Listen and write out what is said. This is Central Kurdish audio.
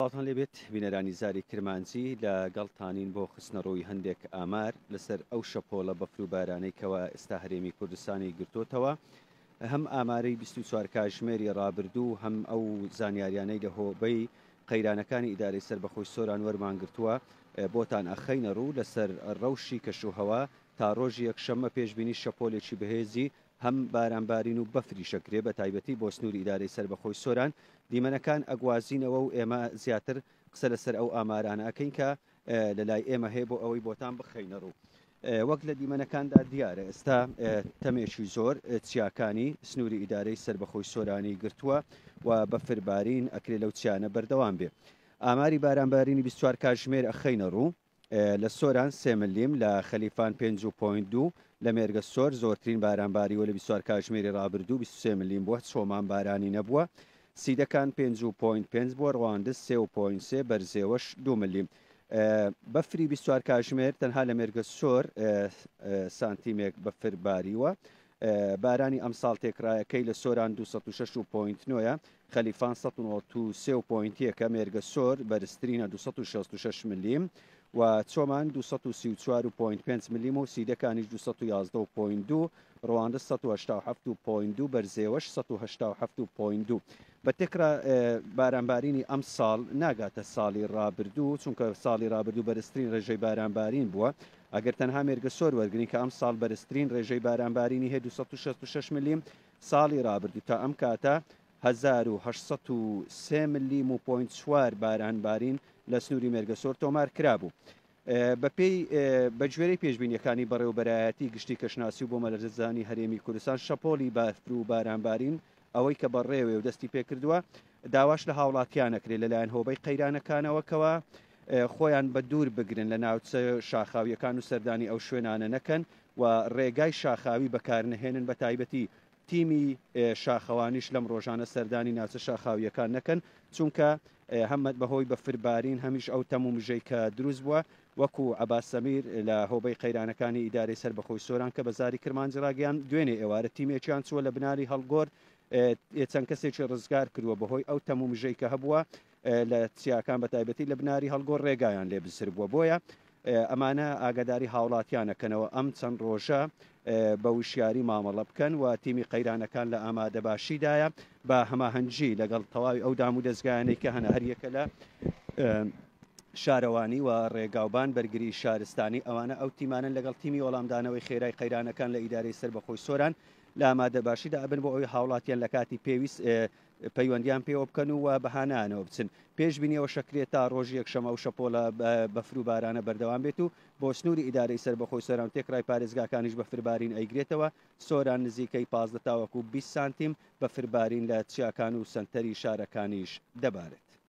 باڵتان لێبێت بینەرانی زاری کرمانجی لەگەڵتانین بۆ خستنەڕۆی هەندێک ئامار لەسەر ئەو شەپۆڵە بەفر و بارانەیەکەوە ئێستا هەرێمی کوردستانی گرتوتەوە هەم ئامارەی 24 کاتژمێری ڕابردوو هەم ئەو زانیاریانەی لە هۆبەی قەیرانەکانی ئیدارەی سەربەخۆی سۆران وەرمان گرتووە بۆتان ئەخەینە ڕوو لەسەر ڕەوشی کەشوهەوا تا ڕۆژی یەکشەممە پێشبینی شەپۆلێکی بەهێزی هەم بارانبارین و بەفری شەکرێ بە تایبەتی بۆ سنووری ئیدارەی سەربەخۆی سۆران دیمەنەکان ئەگوازینەوە و ئێمە زیاتر قسە لەسەر ئەو ئامارانە ئەکەین کە لە لای ئێمە هەیە بۆ ئەوەی بۆتان بخەینە ڕوو وەک لە دیمەنەکاندا دیارە ئێستا تەمێکی زۆر چیاکانی سنووری ئیدارەی سەربەخۆی سۆرانی گرتووە و بەفربارین ئەکرێ لەو چیانە بەردەوام بێ ئاماری بارانبارینی 24 کاتژمێر ئەخەینە ڕوو لە سۆران 3 ملیم لە خەلیفان 5.2 لە مێرگە سۆر زۆرترین بارانباری وە لە 24 کاتژمێری ڕابردوو 23 ملیم بووە چۆمان بارانی نەبووە سیدەکان 5.5 بووە ڕواندز 3.3 بەرزێوەش 2 ملیم بەفری 24 کاتژمێر تەنها لە مێرگە سۆر سانتیمێک بەفر باریوە بارانی ئەمساڵ تێکرایەکەی لە سۆران 206.9 خەلیفان 193.1 مێرگە سۆر بەرزترینە 266 ملیم و چۆمان 234.5 ملیم و سیدەکانیش 211.2 ڕواندە 187.2 بەرزێوەش 187.2 بە تێکرا بارانبارینی ئەم ساڵ ناگاتە ساڵی ڕابردوو چونکە ساڵی ڕابردوو بەرزترین ڕێژەی بارانبارین بووە ئەگەر تەنها مێرگە سۆر وەرگرین کە ئەم ساڵ بەرزترین ڕێژەی بارانبارینی هەیە 266 ملیم ساڵی ڕابردوو تا ئەم کاتە 1803 ملیم و 4 بارانبارین لە سنووری مێرگە سۆر تۆمار کرابوو بەگوێرەی پێشبینیەکانی بەڕێوەبەرایەتی گشتی کەشناسی و بۆ مەلەرزەزانی هەرێمی کوردستان شەپۆلی بافر و بارانبارین ئەوەی کە بەڕێوێ و دەستی پێکردووە داواش لە هاوڵاتیانەکرێت لەلایەن هۆبەی قەیرانەکانەوەکەوە خۆیان بە دوور بگرن لە ناوچە شاخاویەکان و سەردانی ئەو شوێنانە نەکەن و ڕێگای شاخاوی بەکارنهێنن بە تایبەتی تیمی شاخەوانیش لەم ڕۆژانە سەردانی ناوچە شاخاویەکان نەکەن چونکە هەمەت بەهۆی بەفربارین هەمیش ئەو تەمومژەی کە دروست بووە وەکو عەباس سەمیر لە هۆبەی قەیرانەکانی ئیدارەی سەربەخۆی سۆران کە بەزاری کرمانجی ڕاگەیان دوێنێ ئێوارە تیمێکیان چووە لە بناری هەڵگۆر چەند کەسێکی ڕزگار کردووە بەهۆی ئەو تەمومژەی کە هەبووە لە چیاکان بە تایبەتی لە بناری هەڵگۆر ڕێگایان لێ بسر بووە بۆیە ئەمانە ئاگاداری هاوڵاتیانەکەنەوە ئەم چەند ڕۆژە بە وشیاری مامەڵە بکەن و تیمی قەیرانەکان لە ئامادەباشیدایە بە هەماهەنگی لەگەڵ تەواوی ئەو دام و دەستگایانەی کە هەنە هەریەکە لە شارەوانی و ڕێگاوبان بەرگری شارستانی ئەوانە ئەو تیمانن لەگەڵ تیمی وەڵامدانەوەی خێرای قەیرانەکان لە ئیدارەی سەربەخۆی سۆران لە ئامادەباشیدا ئەبن بۆ ئەوی هاوڵاتیان لە کاتی پێویست پەیوەندیان پێوە بکەن و بەهانانەوە بچن پێشبینیەوە شەکرێت تا ڕۆژی یەکشەمە و شەپۆلە بەفر و بارانە بەردەوام بێت و بۆ سنووری ئیدارەی سەربەخۆی سۆران تێکرای پارێزگاکانیش بەفربارین ئەیگرێتەوە سۆران نزیکەی 15 تاوەکو 20 سانتیم بەفربارین لە چیاکان و سنتەری شارەکانیش دەبارێت.